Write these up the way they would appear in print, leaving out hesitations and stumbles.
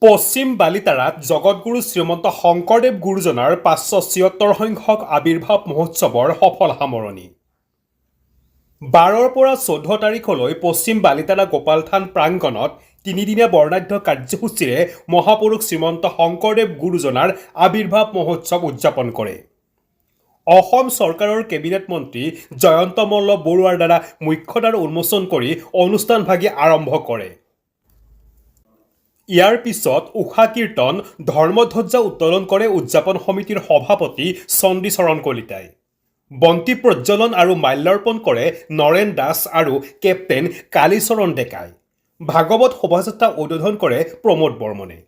পশ্চিম বালিতাৰাত জগতগুৰু শ্ৰীমন্ত শংকৰদেৱ গুৰুজনাৰ ৫৭৬ সংখ্যক আৱিৰ্ভাৱ মহোৎসৱৰ সফল সামৰণি। ১২ৰ পৰা ১৪ তাৰিখলৈ পশ্চিম বালিতাৰা গোপালথান প্ৰাংগণত তিনিদিনীয়া বৰ্ণাঢ্য কাৰ্যসূচীৰে মহাপুৰুষ শ্ৰীমন্ত শংকৰদেৱ গুৰুজনাৰ আৱিৰ্ভাৱ মহোৎসৱ উদযাপন কৰে। অসম চৰকাৰৰ কেবিনেট মন্ত্ৰী জয়ন্ত মল্ল বৰুৱাৰ দ্বাৰা মুখ্যদ্বাৰ উন্মোচন কৰি অনুষ্ঠানভাগি আৰম্ভ কৰে। ইয়াৰ পিছত উষা কীৰ্তন ধৰ্মধ্বজা উত্তোলন কৰে উদযাপন সমিতিৰ সভাপতি চণ্ডীচৰণ কলিতাই। বন্তি প্ৰজ্বলন আৰু মাল্যাৰ্পণ কৰে নৰেন দাস আৰু কেপ্টেইন কালীচৰণ ডেকাই। ভাগৱত শোভাযাত্ৰা উদ্বোধন কৰে প্ৰমোদ বৰ্মনে।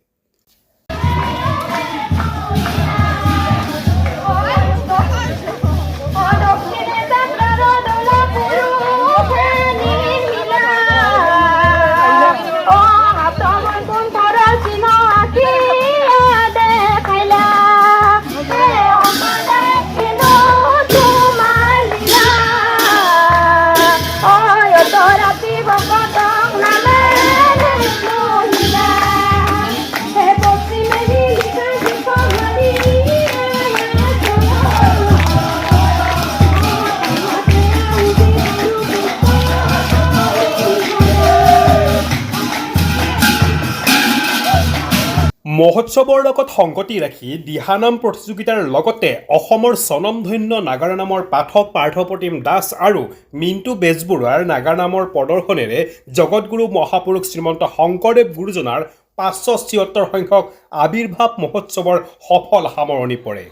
মহোৎসৱৰ লগত সংগতি ৰাখি দিহানাম প্ৰতিযোগিতাৰ লগতে অসমৰ স্বনামধন্য নাগাৰা নামৰ পাঠক পাৰ্থপ্ৰতিম দাস আৰু মিণ্টু বেজবৰুৱাৰ নাগাৰা নামৰ প্ৰদৰ্শনেৰে জগতগুৰু মহাপুৰুষ শ্ৰীমন্ত শংকৰদেৱ গুৰুজনাৰ ৫৭৬ সংখ্যক আৱিৰ্ভাৱ মহোৎসৱৰ সফল সামৰণি পৰে।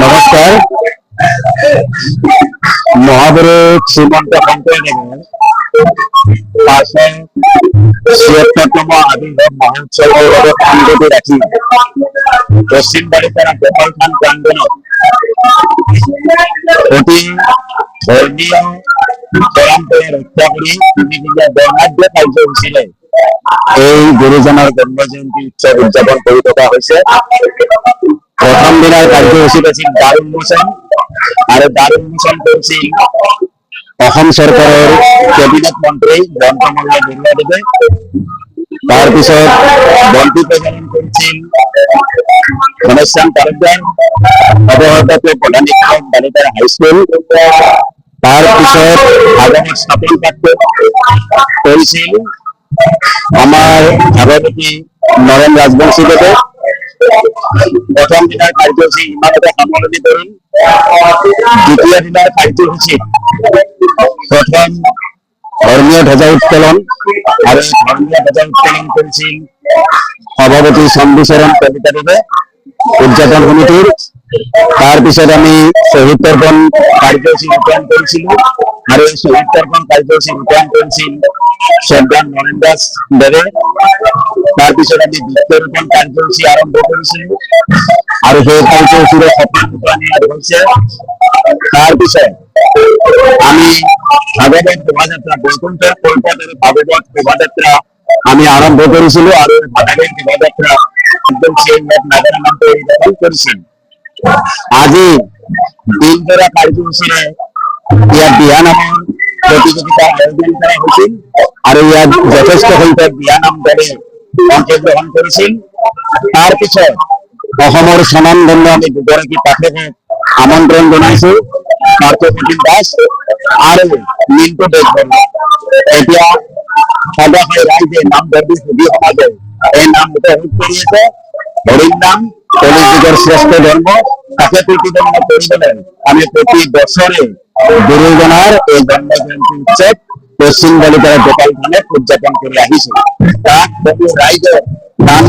নমস্কাৰ। মহাপুৰুষ শ্ৰীমন্ত শংকৰদেৱৰ ৫৭৬তম আৱিৰ্ভাৱ মহোৎসৱৰ লগত সংগতি ৰাখি পশ্চিম বালিতাৰা গোপালথান প্ৰাংগণত অতি ধৰ্মীয় পৰম্পৰা ৰক্ষা কৰি বিভিন্ন বৰ্ণাঢ্য কাৰ্যসূচীৰে এই গুৰুজনাৰ জন্ম জয়ন্তী উৎসৱ উদযাপন কৰি থকা হৈছে। প্ৰথম দিনাৰ কাৰ্যসূচীত আছিল দ্বাৰ উন্মোচন আৰু দ্বাৰ উন্মোচন কৰিছিল অসম চৰকাৰৰ কেবিনেট মন্ত্ৰী জয়ন্তমল্ল বৰুৱাদেৱে। তাৰপিছত বন্তি প্ৰজ্বলন কৰিছিল ঘনশ্যাম তালুকদাৰ, অৱসৰপ্ৰাপ্ত প্ৰধান শিক্ষক বালিপাৰা হাইস্কুল। তাৰপিছত ভাগৱত স্থাপন পাঠ কৰিছিল আমাৰ ভাগৱতী নৰেন ৰাজবংশীদেৱে। প্ৰথম দিনাৰ কাৰ্যসূচী ইমানতে সামৰণি পৰিল। দ্বিতীয় দিনাৰ কাৰ্যসূচীত প্ৰথম ধৰ্মীয় ধ্বজা উত্তোলন আৰু ধৰ্মীয় ধ্বজা উত্তোলন কৰিছিল সভাপতি চন্দীচৰণ কলিতাদেৱে উদযাপন সমিতিৰ। তাৰপিছত আমি শ্বহীদ তৰ্পণ কাৰ্যসূচী ৰূপায়ণ কৰিছিলো আৰু এই শ্বহীদ তৰ্পণ কাৰ্যসূচী ৰূপায়ণ কৰিছিল শ্ৰদ্ধা নৰেন দাস দেৱে। তাৰপিছত আমি বৃক্ষৰোপণ কাৰ্যসূচী আৰম্ভ কৰিছিলো আৰু সেই কাৰ্যসূচীৰে সফল ৰূপায়ণ হৈছে। তাৰপিছত আমি ভাগৱত শোভাযাত্ৰা বৈকুণ্ঠ কল্পত আৰু ভাগৱত শোভাযাত্ৰা আমি আৰম্ভ কৰিছিলো আৰু ভাগৱত শোভাযাত্ৰা নাগাৰা পৰিদৰ্শন কৰিছিল। আজি দিনজোৰা কাৰ্যসূচীৰে ইয়াত দিহানামৰ প্ৰতিযোগিতাৰ আয়োজন কৰা হৈছিল আৰু ইয়াত যথেষ্ট সংখ্যক দিহানাম দলে অংশগ্ৰহণ কৰিছিল। তাৰপিছত অসমৰ স্বনামধন্য আমি দুগৰাকী পাঠকক আমন্ত্ৰণ জনাইছো, পাৰ্থপ্ৰতিম দাস আৰু মিণ্টু বেজবৰুৱা। এতিয়া সদায় ৰাইজে নাম ধৰি সুধি সমাজে এই নাম উপভোগ কৰি আছে। হৰিৰ নাম কলিৰ যুগৰ শ্ৰেষ্ঠ ধৰ্ম, তাকে প্ৰতিপন্ন কৰিবলৈ আমি প্ৰতি বছৰে গুৰুজনাৰ এই জন্ম জয়ন্তী উৎসৱ পশ্চিম বালিপাৰা গোপাল থানত উদযাপন কৰি আহিছো। তাক বহু ৰাইজৰ দান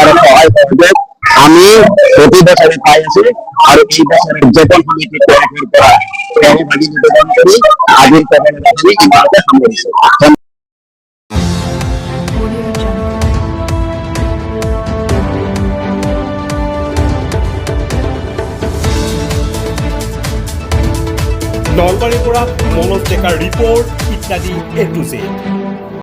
আৰু সহায় সহযোগ আমি প্ৰতি বছৰে পাই আছো আৰু এই বছৰে উদযাপন সমিতিৰ তৰফৰ পৰা সহভাগী নিবেদন কৰি আজিৰ প্ৰবন্ধ ইমানতে সামৰিছো। নলবাৰীৰ পৰা মনোজ ডেকাৰ ৰিপৰ্ট ইত্যাদি A to Z।